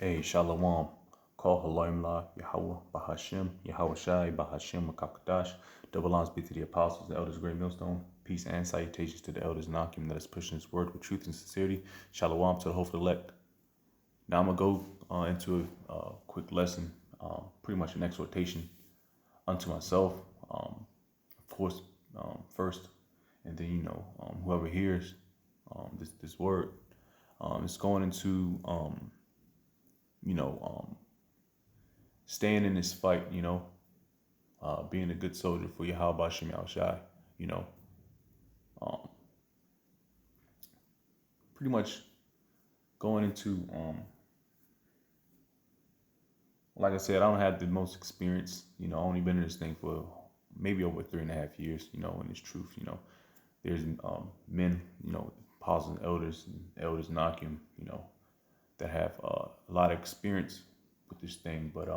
Hey, Shalom. Call Haloim La, Yahweh, Bahashem, Yahawashi, Bahashem, Makakadash. Double honors be to the apostles, the elders, great millstone. Peace and salutations to the elders and Akim that is pushing his word with truth and sincerity. Shalom to the hopeful elect. Now I'm going to go into a quick lesson, pretty much an exhortation unto myself, of course, first, and then, whoever hears this word. It's going into, staying in this fight, being a good soldier for Yahawashi, um, pretty much going into, like I said, I don't have the most experience, only been in this thing for maybe over 3.5 years, in this truth, there's men, apostles and elders knocking, that have a lot of experience with this thing, but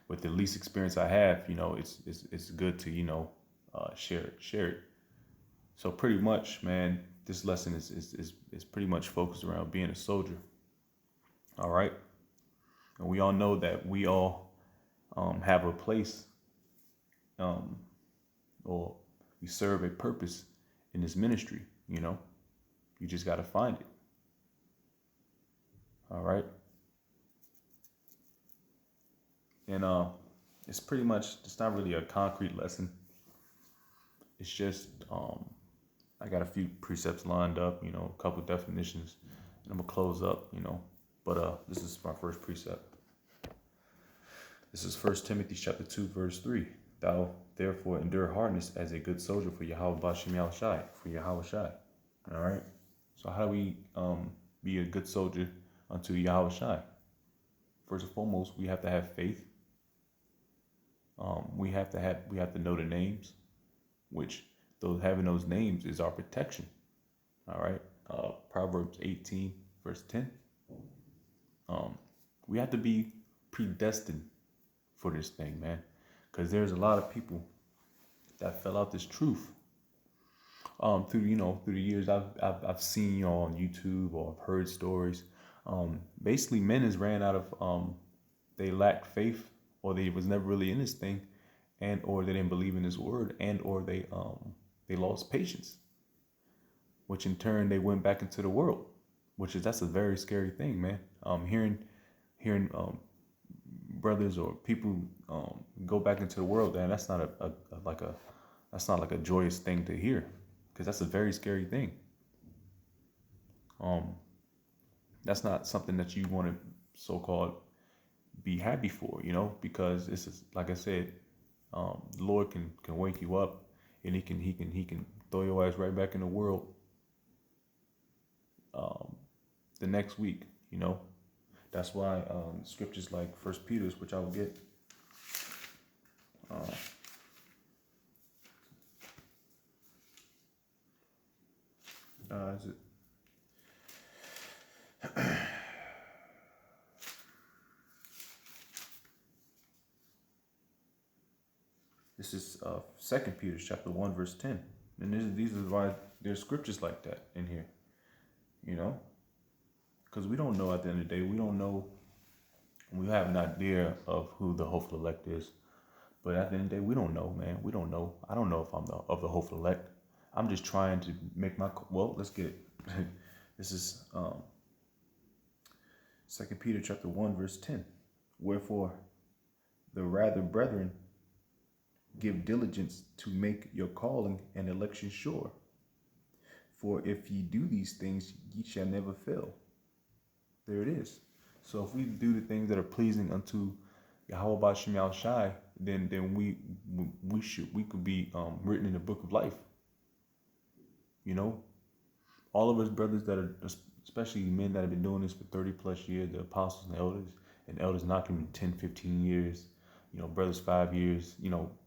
with the least experience I have, it's good to share it. So pretty much, man, this lesson is pretty much focused around being a soldier. All right, and we all know that we all have a place, or we serve a purpose in this ministry. You just got to find it. All right. And it's pretty much, it's not really a concrete lesson. It's just, I got a few precepts lined up, a couple definitions, and I'm gonna close up, but this is my first precept. This is 1 Timothy chapter 2, verse 3. Thou therefore endure hardness as a good soldier for Yahawashi, for Yahawashi. All right. So how do we be a good soldier unto Yahawashi? First and foremost, we have to have faith. We have to know the names, which having those names is our protection. All right. Proverbs 18, verse 10. We have to be predestined for this thing, man, because there's a lot of people that fell out this truth. Through the years I've seen on YouTube or I've heard stories. Basically, men has ran out of they lacked faith, or they was never really in this thing, and or they didn't believe in this word, and or they lost patience, which in turn they went back into the world, that's a very scary thing, man. Hearing brothers or people go back into the world, and that's not that's not like a joyous thing to hear, because that's a very scary thing. That's not something that you want to so-called be happy for, because this is, like I said, the Lord can wake you up, and he can throw your ass right back in the world the next week. That's why scriptures like 1 Peter's, which I will get. Is it? This is 2 Peter chapter 1, verse 10. And these are why there's scriptures like that in here. Because we don't know at the end of the day. We don't know. We have an idea of who the hopeful elect is. But at the end of the day, we don't know, man. We don't know. I don't know if I'm of the hopeful elect. I'm just trying to make let's get it. This is 2 Peter chapter 1, verse 10. Wherefore, the rather, brethren, give diligence to make your calling and election sure. For if ye do these things, ye shall never fail. There it is. So if we do the things that are pleasing unto Yahweh Shemel Shai, then we could be written in the book of life. All of us brothers that are, especially men that have been doing this for 30 plus years, the apostles and elders knocking 10, 15 years, brothers 5 years,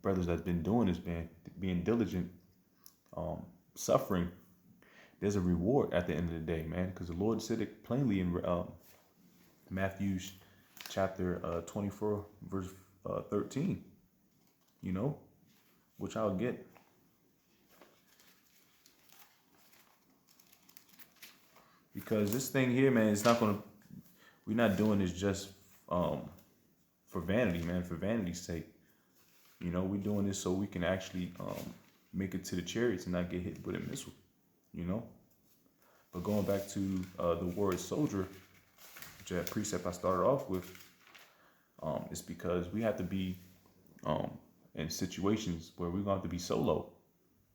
brothers that's been doing this, being diligent, suffering. There's a reward at the end of the day, man, because the Lord said it plainly in Matthew chapter 24, verse 13, which I'll get. Because this thing here, man, it's not going to, We're not doing this just for vanity, man, for vanity's sake. You know, we're doing this so we can actually make it to the chariots and not get hit with a missile, you know? But going back to the word soldier, which that precept I started off with, it's because we have to be in situations where we're going to have to be solo.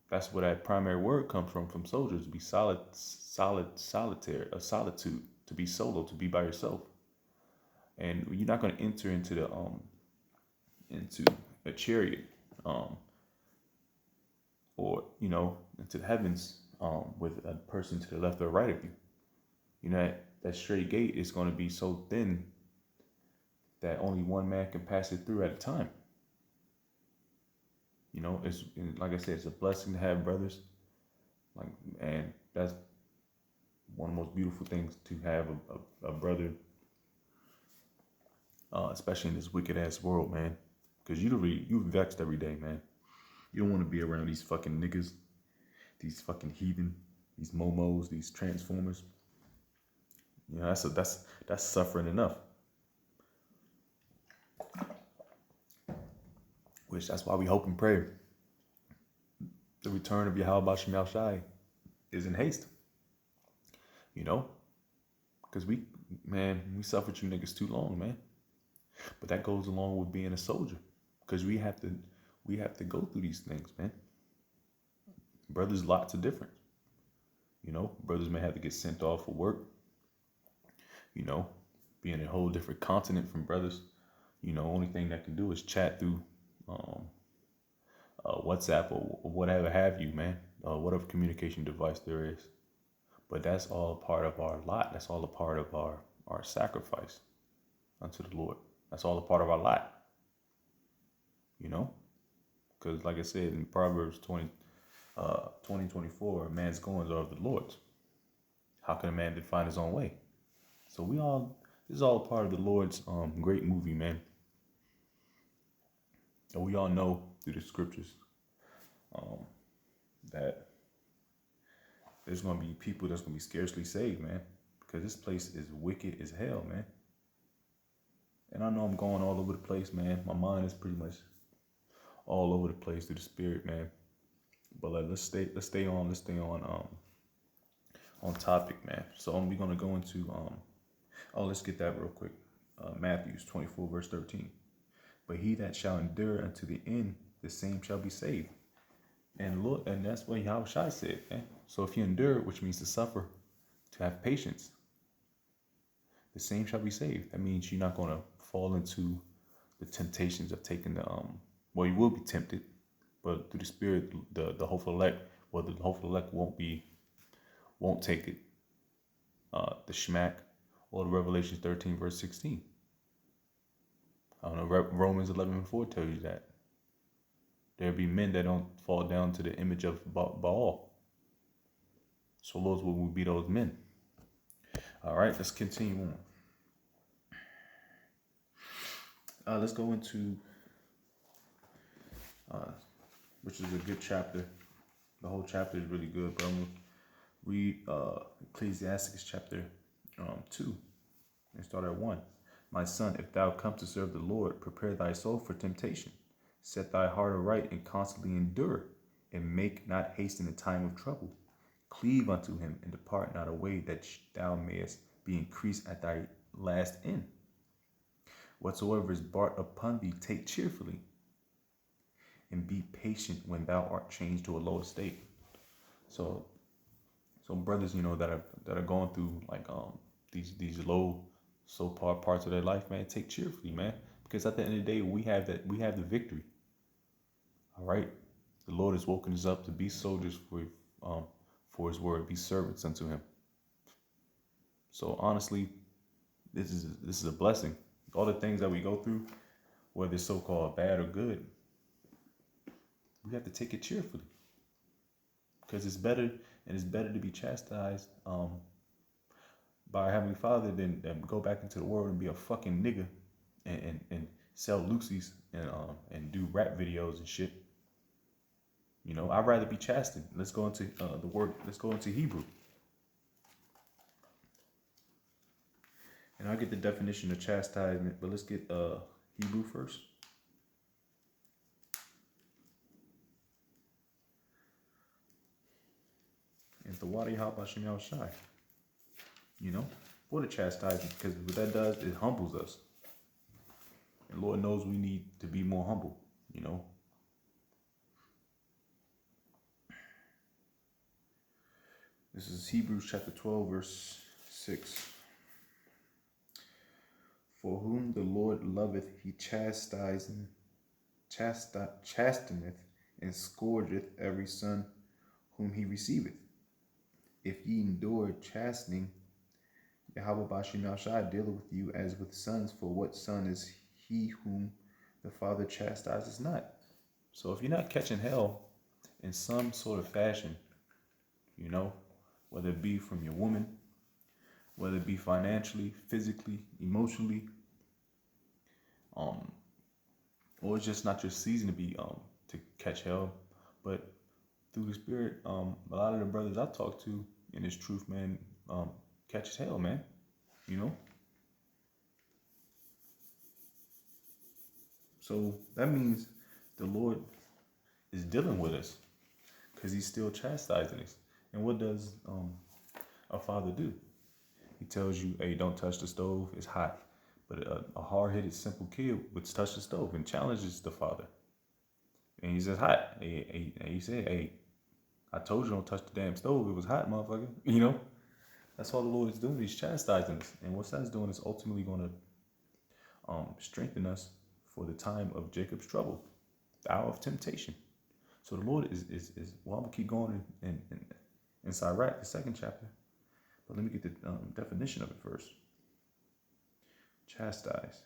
That's where that primary word comes from soldiers, to be solitude, to be solo, to be by yourself. And you're not going to enter into a chariot, or, you know, into the heavens with a person to the left or right of you. You know, that straight gate is going to be so thin that only one man can pass it through at a time. You know, it's, like I said, it's a blessing to have brothers. Like, and that's one of the most beautiful things, to have a brother, especially in this wicked ass world, man. Because you vexed every day, man. You don't want to be around these fucking niggas, these fucking heathen, these momos, these transformers. You know, that's suffering enough. Which that's why we hope and pray the return of Yahawashi is in haste. You know, because we suffered you niggas too long, man. But that goes along with being a soldier, because we have to go through these things, man. Brothers, lots of different. You know, brothers may have to get sent off for work. You know, being a whole different continent from brothers. You know, only thing that can do is chat through WhatsApp or whatever have you, man. Whatever communication device there is. But that's all a part of our lot. That's all a part of our sacrifice unto the Lord. That's all a part of our lot. You know? Because like I said in Proverbs 20:24, man's goings are of the Lord's. How can a man define his own way? So this is all a part of the Lord's great movie, man. And we all know through the scriptures that there's going to be people that's going to be scarcely saved, man. Because this place is wicked as hell, man. And I know I'm going all over the place, man. My mind is pretty much all over the place through the spirit, man. But let's stay on topic, man. So we're gonna go into let's get that real quick. Matthew 24 verse 13. But he that shall endure unto the end, the same shall be saved. And look, and that's what Yahawashi said, man. So if you endure, which means to suffer, to have patience, the same shall be saved. That means you're not gonna fall into the temptations of taking the well, you will be tempted, but through the spirit, the hopeful elect, well, the hopeful elect won't take it. The shmack, or the Revelation 13 verse 16. I don't know, Romans 11:4 tells you that. There'll be men that don't fall down to the image of Baal. So Lord will be those men. All right, let's continue on. Let's go into, which is a good chapter. The whole chapter is really good, but I'm going to read Ecclesiastes chapter 2 and start at 1. My son, if thou come to serve the Lord, prepare thy soul for temptation. Set thy heart aright and constantly endure, and make not haste in the time of trouble. Cleave unto him and depart not away, that thou mayest be increased at thy last end. Whatsoever is brought upon thee, take cheerfully, and be patient when thou art changed to a low estate. So brothers, you know, that are going through like these low parts of their life, man, take cheerfully, man, because at the end of the day, we have the victory. All right, the Lord has woken us up to be soldiers for His word, be servants unto Him. So honestly, this is a blessing. All the things that we go through, whether it's so-called bad or good, we have to take it cheerfully, because it's better to be chastised by our Heavenly Father than go back into the world and be a fucking nigga and sell Lucy's and do rap videos and shit. You know, I'd rather be chastened. Let's go into the word. Let's go into Hebrew. And I'll get the definition of chastisement, but let's get Hebrew first. And the water Yahawashi Yahawashi, you know, for the chastisement, because what that does, it humbles us. And Lord knows we need to be more humble, you know. This is Hebrews chapter 12, verse 6. For whom the Lord loveth, he chasteneth and scourgeth every son whom he receiveth. If ye endure chastening, Yahawashi Yahawashi dealeth with you as with sons, for what son is he whom the Father chastises not? So if you're not catching hell in some sort of fashion, you know, whether it be from your woman, whether it be financially, physically, emotionally, or it's just not your season to be to catch hell, but through the Spirit, a lot of the brothers I talk to in this truth, man, catches hell, man, you know. So that means the Lord is dealing with us because He's still chastising us. And what does a father do? He tells you, hey, don't touch the stove, it's hot. But a hard-headed, simple kid would touch the stove and challenges the father. And he says, hot. And he said, hey, I told you don't touch the damn stove. It was hot, motherfucker. You know? That's all the Lord is doing. He's chastising us. And what that's doing is ultimately going to strengthen us for the time of Jacob's trouble, the hour of temptation. So the Lord is well, I'm going to keep going in Sirach, the second chapter. But let me get the definition of it first. Chastise.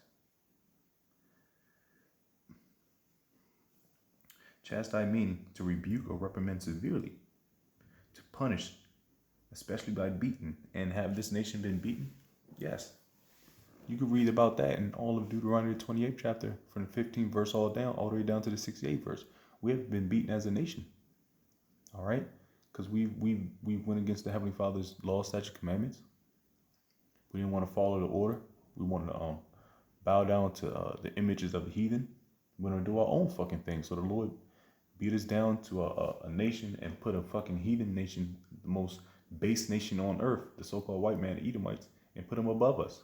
Chastise meaning to rebuke or reprimand severely, to punish, especially by beating. And have this nation been beaten? Yes. You can read about that in all of Deuteronomy 28th chapter, from the 15th verse all the way down to the 68th verse. We have been beaten as a nation. All right? Because we went against the Heavenly Father's law, statute, commandments. We didn't want to follow the order. We wanted to bow down to the images of the heathen. We want to do our own fucking thing. So the Lord beat us down to a nation and put a fucking heathen nation, the most base nation on earth, the so-called white man, the Edomites, and put them above us.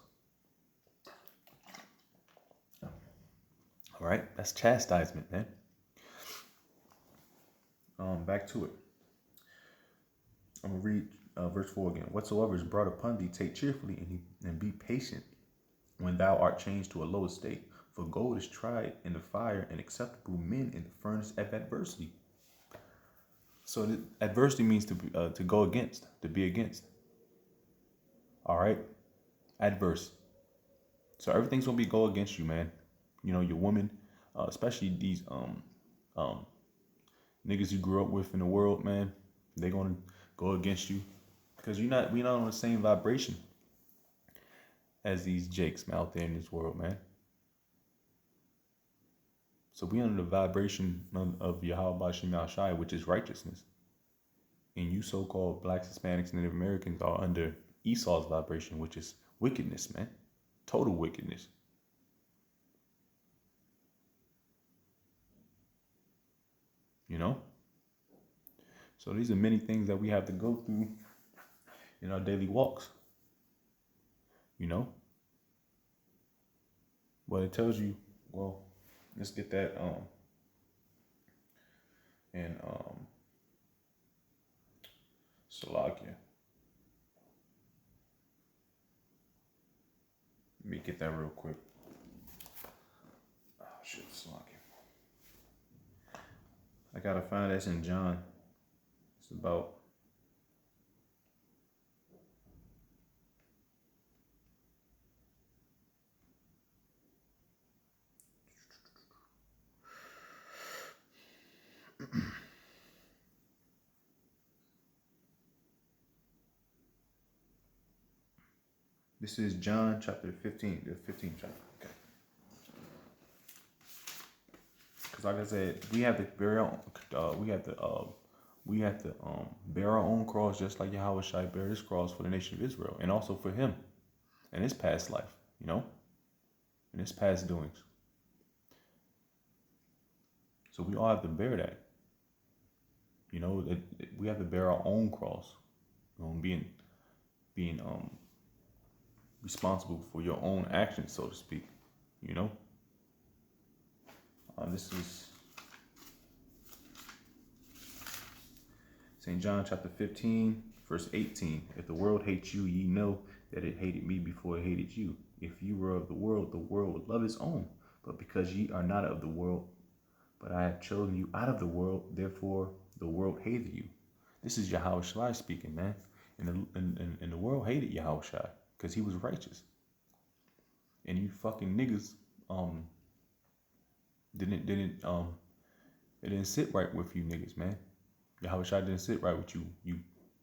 All right, that's chastisement, man. Back to it. I'm gonna read verse 4 again. Whatsoever is brought upon thee, take cheerfully and be patient when thou art changed to a low estate. For gold is tried in the fire, and acceptable men in the furnace of adversity. So adversity means to go against, to be against. All right, adverse. So everything's gonna be go against you, man. You know, your woman, especially these niggas you grew up with in the world, man. They're gonna go against you because we're not on the same vibration as these jakes out there in this world, man. So we under the vibration of Yahawashi Yahawashi, which is righteousness. And you so-called blacks, Hispanics, Native Americans are under Esau's vibration, which is wickedness, man. Total wickedness. You know? So these are many things that we have to go through in our daily walks. You know? But it tells you, well, let's get that and Salakia. Let me get that real quick. Oh shit, Salakia. I gotta find that's in John. It's about this is John chapter 15, the 15th chapter. Okay. Because like I said, we have to bear our we have to bear our own cross, just like Yahawashi bear his cross for the nation of Israel, and also for him. in his past life, in his past doings. So we all have to bear that. We have to bear our own cross. Being responsible for your own actions, so to speak. This is St. John chapter 15, verse 18. If the world hates you, ye know that it hated me before it hated you. If you were of the world would love its own. But because ye are not of the world, but I have chosen you out of the world, therefore the world hated you. This is Yahawashi speaking, man. And the world hated Yahawashi because he was righteous. And you fucking niggas it didn't sit right with you niggas, man. Yahawashi didn't sit right with you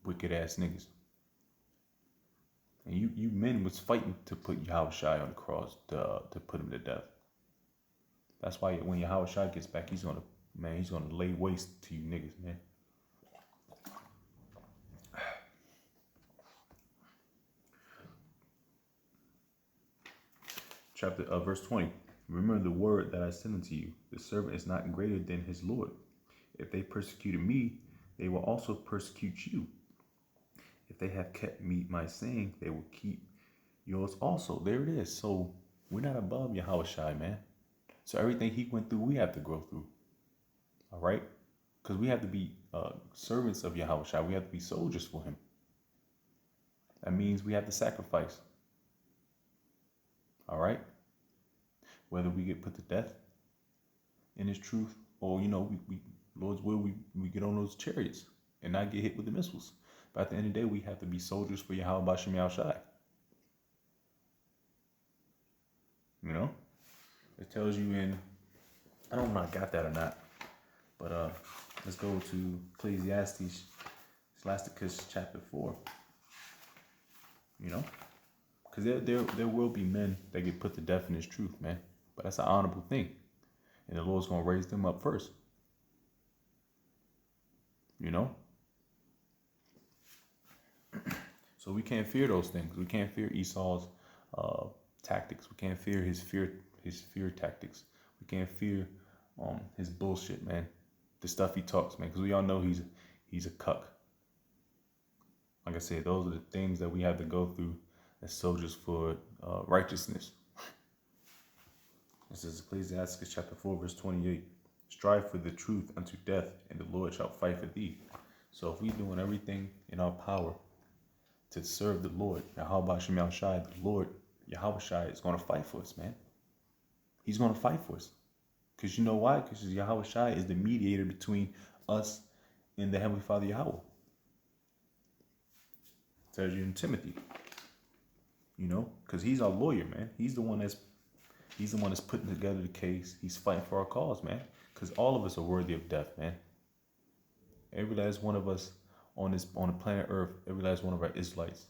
wicked ass niggas. And you men was fighting to put Yahawashi on the cross to put him to death. That's why when Yahawashi gets back, he's gonna lay waste to you niggas, man. Verse 20. Remember the word that I sent unto you. The servant is not greater than his Lord. If they persecuted me, they will also persecute you. If they have kept my saying, they will keep yours also. There it is. So we're not above Yahawashi, man. So everything he went through, we have to go through. All right? Because we have to be servants of Yahawashi. We have to be soldiers for him. That means we have to sacrifice. All right? Whether we get put to death in his truth, or we Lord's will, we get on those chariots and not get hit with the missiles. But at the end of the day, we have to be soldiers for Yahawashi Shai. It tells you in, I don't know if I got that or not, but let's go to Ecclesiastes chapter 4. Because there will be men that get put to death in his truth, man. But that's an honorable thing. And the Lord's going to raise them up first. So we can't fear those things. We can't fear Esau's tactics. We can't fear his fear tactics. We can't fear his bullshit, man. The stuff he talks, man. Because we all know he's a cuck. Like I said, those are the things that we have to go through as soldiers for righteousness. This is Ecclesiastes chapter 4, verse 28. Strive for the truth unto death, and the Lord shall fight for thee. So if we're doing everything in our power to serve the Lord, Yahawashi Shai, the Lord, Yahawashi is going to fight for us, man. He's going to fight for us. Because you know why? Because Yahawashi is the mediator between us and the Heavenly Father Yahweh. It tells you in Timothy. Because he's our lawyer, man. He's the one that's putting together the case. He's fighting for our cause, man. Because all of us are worthy of death, man. Every last one of us on the planet Earth, every last one of the Israelites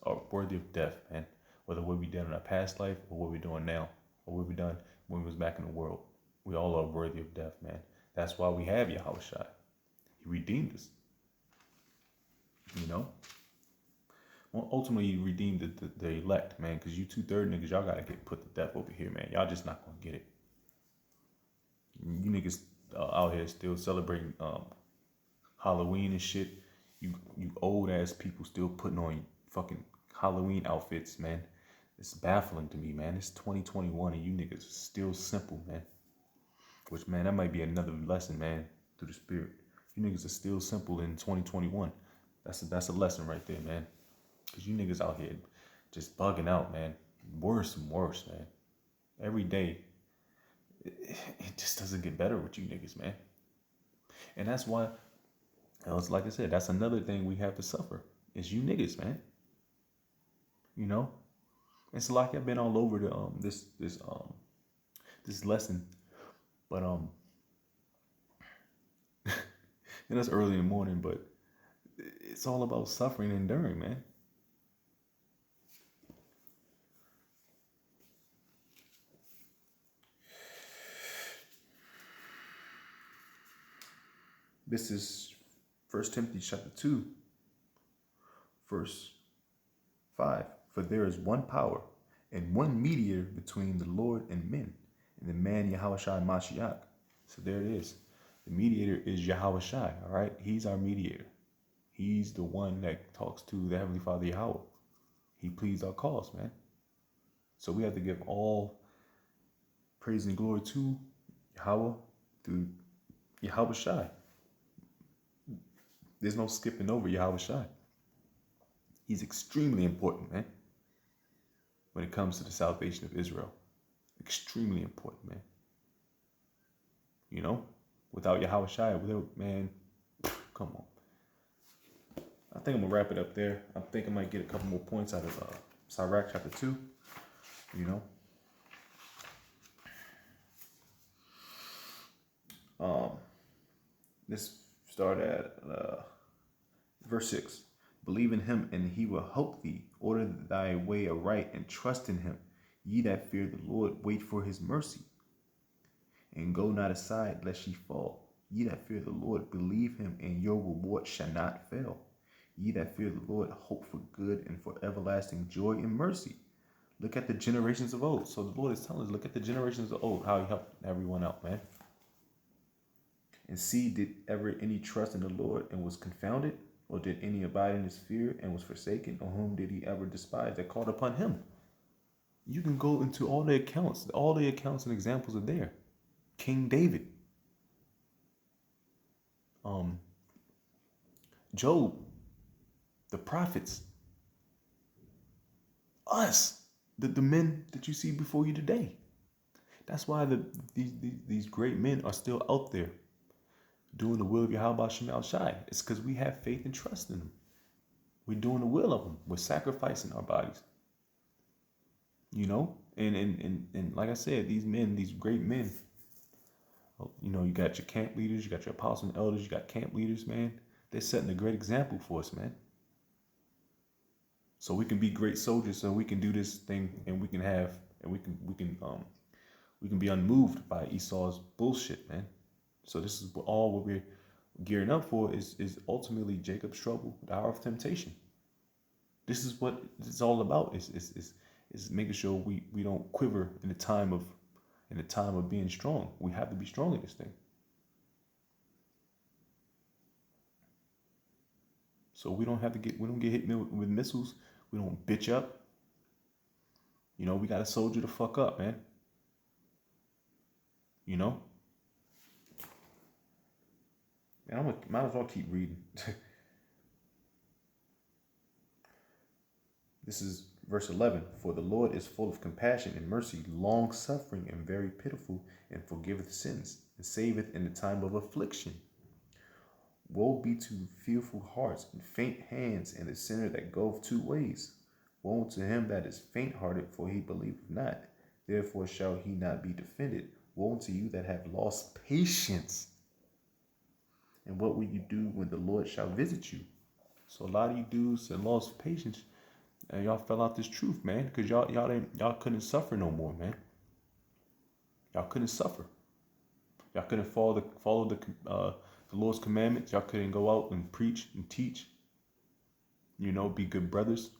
are worthy of death, man. Whether what we did in our past life or what we're doing now, or what we done when we was back in the world, we all are worthy of death, man. That's why we have Yahawashi. He redeemed us. Well, ultimately, he redeemed the elect, man, because you 2/3 niggas, y'all got to get put to death over here, man. Y'all just not going to get it. You niggas out here still celebrating Halloween and shit. You old-ass people still putting on fucking Halloween outfits, man. It's baffling to me, man. It's 2021 and you niggas are still simple, man. Which, man, that might be another lesson, man, through the spirit. You niggas are still simple in 2021. That's a lesson right there, man. Because you niggas out here just bugging out, man. Worse and worse, man. Every day, it just doesn't get better with you niggas, man. And that's why, like I said, that's another thing we have to suffer. Is you niggas, man. It's like I've been all over this lesson. But and it's early in the morning, but it's all about suffering and enduring, man. This is 1 Timothy chapter 2, verse 5. For there is one power and one mediator between the Lord and men, and the man Yahawashi Mashiach. So there it is. The mediator is Yahawashi, all right? He's our mediator. He's the one that talks to the Heavenly Father Yahweh. He pleads our cause, man. So we have to give all praise and glory to Yahweh through Yahawashi. There's no skipping over Yahawashi. He's extremely important, man, when it comes to the salvation of Israel. Extremely important, man. You know, without Yahawashi, man, come on. I think I'm gonna wrap it up there. I think I might get a couple more points out of Sirach chapter 2. You know, let's start at verse 6. Believe in him, and he will help thee. Order thy way aright, and trust in him. Ye that fear the Lord, wait for his mercy, and go not aside lest ye fall. Ye that fear the Lord, believe him, and your reward shall not fail. Ye that fear the Lord, hope for good and for everlasting joy and mercy. Look at the generations of old. So the Lord is telling us, look at the generations of old, how he helped everyone out, man. And see, did ever any trust in the Lord and was confounded? Or did any abide in his fear and was forsaken? Or whom did he ever despise that called upon him? You can go into all the accounts. All the accounts and examples are there. King David. Job. The prophets. Us. The men that you see before you today. That's why these great men are still out there doing the will of Yahawashi. It's because we have faith and trust in them. We're doing the will of them. We're sacrificing our bodies. You know? And like I said, these men, these great men, you know, you got your camp leaders, you got your apostles and elders, you got camp leaders, man. They're setting a great example for us, man. So we can be great soldiers, so we can do this thing, and we can be unmoved by Esau's bullshit, man. So this is all what we're gearing up for is ultimately Jacob's trouble, the hour of temptation. This is what it's all about. Is making sure we don't quiver in the time of being strong. We have to be strong in this thing. So we don't get hit with missiles. We don't bitch up. You know, we got to soldier the fuck up, man. You know? And might as well keep reading. This is verse 11. For the Lord is full of compassion and mercy, long suffering and very pitiful, and forgiveth sins, and saveth in the time of affliction. Woe be to fearful hearts and faint hands, and the sinner that goeth two ways. Woe to him that is faint-hearted, for he believeth not. Therefore shall he not be defended. Woe to you that have lost patience. And what will you do when the Lord shall visit you? So a lot of you dudes that lost patience, and y'all fell out this truth, man, because y'all couldn't suffer no more, man. Y'all couldn't suffer. Y'all couldn't follow the Lord's commandments. Y'all couldn't go out and preach and teach. You know, be good brothers.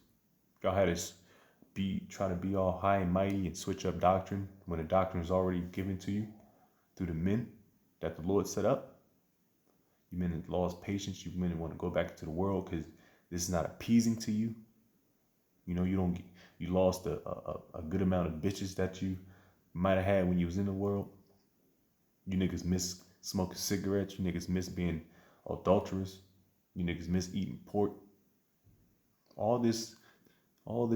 Y'all had to try to be all high and mighty and switch up doctrine when the doctrine is already given to you through the men that the Lord set up. You men that lost patience. You men that want to go back into the world because this is not appeasing to you. You know, you lost a good amount of bitches that you might have had when you was in the world. You niggas miss smoking cigarettes. You niggas miss being adulterous. You niggas miss eating pork. All this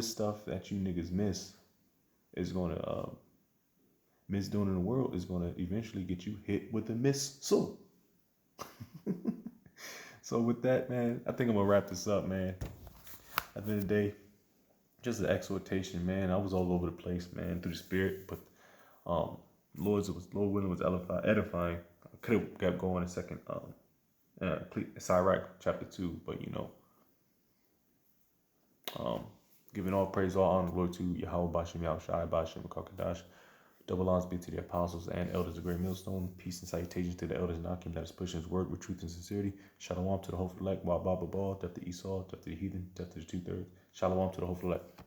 stuff that you niggas miss is gonna miss doing in the world is gonna eventually get you hit with a missile. So with that, man, I think I'm gonna wrap this up, man. At the end of the day, just an exhortation, man. I was all over the place, man, through the spirit, but Lord willing was edifying. I could have kept going a second. Sirach chapter 2, but you know, giving all praise, all honor, glory to Yahweh Bashem Yahushai Bashem Kakadash. Double honors be to the apostles and elders of Great Millstone. Peace and salutations to the elders and Akim that is pushing his word with truth and sincerity. Shalom to the hopeful elect. Wa Baba Ball, death to Esau, death to the heathen, death to the 2/3. Shalom to the hopeful elect.